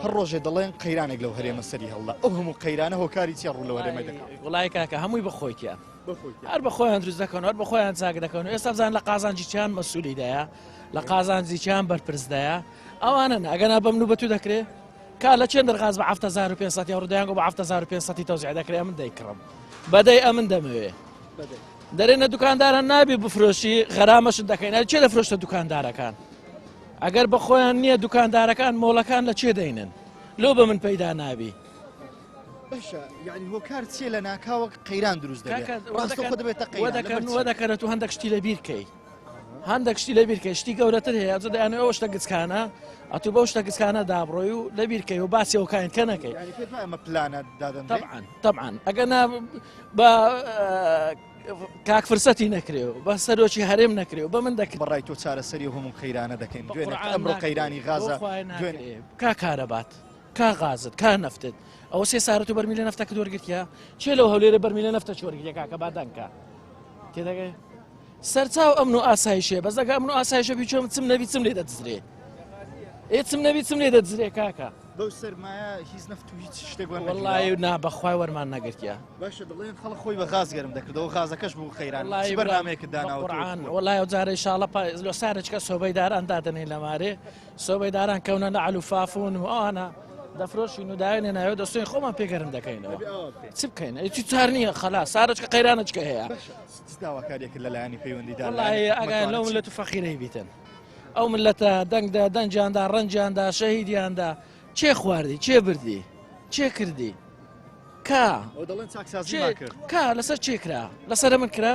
هەر ڕۆژێ دەڵێن قەیرانێک لەو هەرێمە سەری هەڵدا ئەو هەموو قەیرانە هۆکاری چیە ڕوو لەو هەرێمە دەکەن وڵای کاکە هەمووی بەخۆیتیان هەر بە خۆیان دروست دەکەن هەر بە خۆیان چاک دەکەن ئێستا بزان لە قازانجییان مەسئولیدایە لە قازانجییان بەرپرسدایە ئەوانن ئەگەنا بەم و بەتو دەکرێت کا لە چێن دەرغاز بە 7500 ڕودایانگە بە 7500 تەوزیع دەکرێت من دەیکڕم بەدەی ئەمن دەمەوێ دەرێنە دوکانداران نابی بفرۆشی غەرامەشت دەکەین چێ دەفرۆشتە دوکاندارەکان ئەگەر بە خۆیان نییە دوکاندارەکان مۆڵەکان لە چێ دەینن لۆ بە من پەیدا نابی باشە یعنی هۆکار چیە لە ناکاوە قەیران دروست دەکەن وە دەکەنە تو هەندێک شتی لە بیرکەی هەندێک شتی لە بیرکەی شتی گەورەتر هەیە دەیانێ ئەو شتە گچکانە ئەتو بەو شتە گچکانە دابڕۆی و لە بیرکەی و باسی ئەوکاین کە نەکەی طبعاً ئەگەنا بە کاک فرسەتی نەکرێ بە سەرۆکی هەرێم نەکرێ و بە من دەکرێت بەڕای تۆ چارەسەری هەموو قەیرانە دەکەین دوێنێ ئەمڕۆ قەیرانی غازە کا کارەبات کا غازت کا نەفتت ئەوە سێ سارەت و بەرمیلە نەفتەکە وەرگرتیا چێ لەو هەولێرە بەرمیلە نەفتە وەرگرتیا کاکە بادانکە تێدەگەی سەرچاو ئەمن و ئاسایشێ بەس دەگە ئەمن و ئاسایشە بیچۆم چم نەبی چم لێ دەدزرێ چم نەبی چم لێ دەدزرێ کاکە بەو سەرمایە هیچ نەفت و هیچ شتێک وەڵڵی نا بەخوای وەرمان نەگرتیا باشە دەڵێن خەڵک خۆی بە غاز گەرم دەکردەوە غازەکەش بوو قەیران بەرنامەیەکت داناوە وەڵای ئەو جارە ئینشاڵڵا لە سارێککە سۆبەیداران دادنەی لە مارێ سۆبەیداران کەونە لە علوفافون و ئەوانە دەفرۆشین و داوێنێ ناوێت دەستۆی خۆمان پێگەرم دەکەینەوە چ بکەین ئەی چار نییە خەلا سارەچکە قەیرانەچکە هەیە داواکارێک لەلایەنی پەیوەندیدار ئەگەن لەو ملەت و فەقیرەی بیتن ئەو ملەتە دەنگدا دەنجیاندا ڕەنجیاندا شەهیدیاندا چێ خواردی چێ بردی چێ کردی کا لەسەر چێ کرا لەسەر من کرا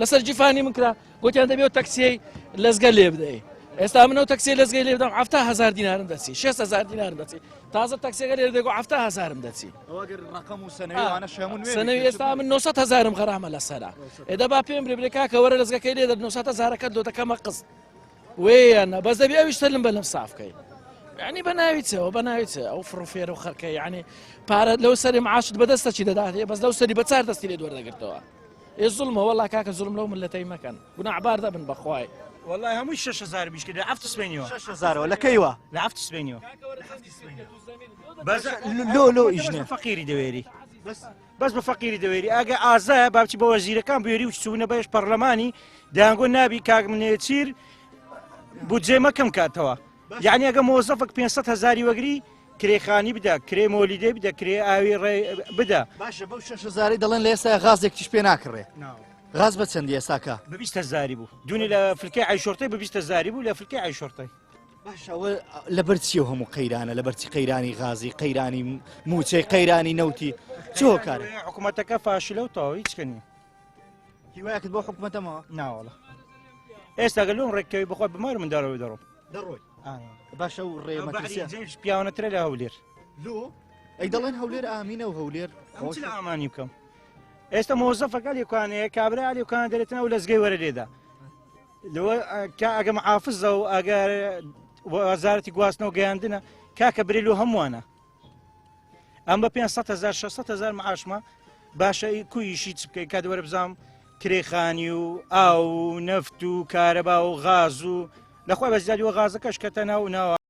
لەسەر جیفانی من کرا گوتیان دەبێت تەکسیەی لەزگە لێ بدەی ئێستا منەوە تەکسی لەزگەی لێ بدەم 700,000 دینارم دەچی 600,000 دینارم دەچی تازە تەکسیەکە لێ دەگۆ 700,000م دەچی سنەوی ئێستا من 900,000م غەرامە لەسەرا ئێدە با پێم برێ کاکە وەرە لەزگەکەی لێ 900,000ەکە دۆ دەکەمە قست وێیانە بەس دەبی ئەویشتە لم بەلەم سافکەی یعنی بەناویتەوە بەناویتە ئەو فڕۆفێر و خەرکە یعنی پارە لەو سەری معاشت بەدەستە چی دەداتێ بەس لەو سەری بە 4 دەستی لێ دووەردەگرتەوە زوڵمە وەڵا کاکە زوڵم لەو ملەتەی مەکەن گوناحبار دەبن بەخوای والله هەمووی 6,000 بیش کرد لە هەفت سبەینەوە 6,000 لە کەیوە لە هەفت سبەینەوە لۆ ئیژنێ فەقیری دەوێری بەس بە فەقیری دەوێری ئەگە ئازایە باچی بە وەزیرەکان بێری و چوونە بەش پەرلەمانی دەیانگۆ نابی کاک منێچیر بودجێ مەکەم کاتەوە یعنی ئەگە مۆزەفێک 500,000 وەگری کرێخانی بدە کرێ مۆلیدێ بدە کرێ ئاوی ڕێ بدە باشە بەو 6,000 دەڵێن لە ئێستا غازێکیش پێ ناکڕێ غاز بە چەندی ئێستاکە بە 20,000 بوو دوونی لە فلکەی عیشۆرتەی بە 20,000 بوو لە فلکەی عیشۆرتەی باشەوە لەبەر چیە هەموو قەیرانە لەبەرچی قەیرانی غازی قەیرانی موچەی قەیرانی نەوتی چۆ کارە حکوومەتەکە فاشلە و تەواوی هیچکەنی هیوایەکت بۆ حکوومەتەمەوە ناوەڵە ئێستا گەلۆن ڕێکەوەی بخۆ بمار منداڵەوەی دەڕۆم دەڕۆی باشە و ڕێمەترسیە پیاوانەترە لە هەولێر ئەی دەڵێن هەولێر ئامینە و هەولێر لە ئامانی بکەم ئێستا مۆزەفەکە لێکوانەیە کابرا لێکوانە دەرێتنە و لەزگەی وەرە لێدا لەوە ئەگە محافزە و ئەگەر وەزارەتی گواستنەوە گەیاندنە کاکە برێل و هەمووانە ئەم بە 500,000 600,000 معاشمە باشە کویشی چ بکەی کات وەرە بزانم کرێخانی و ئاو و نەفت و کارەبا و غاز و لەخوای بەزیادی وە غازەکەش کەتە ناو ناوە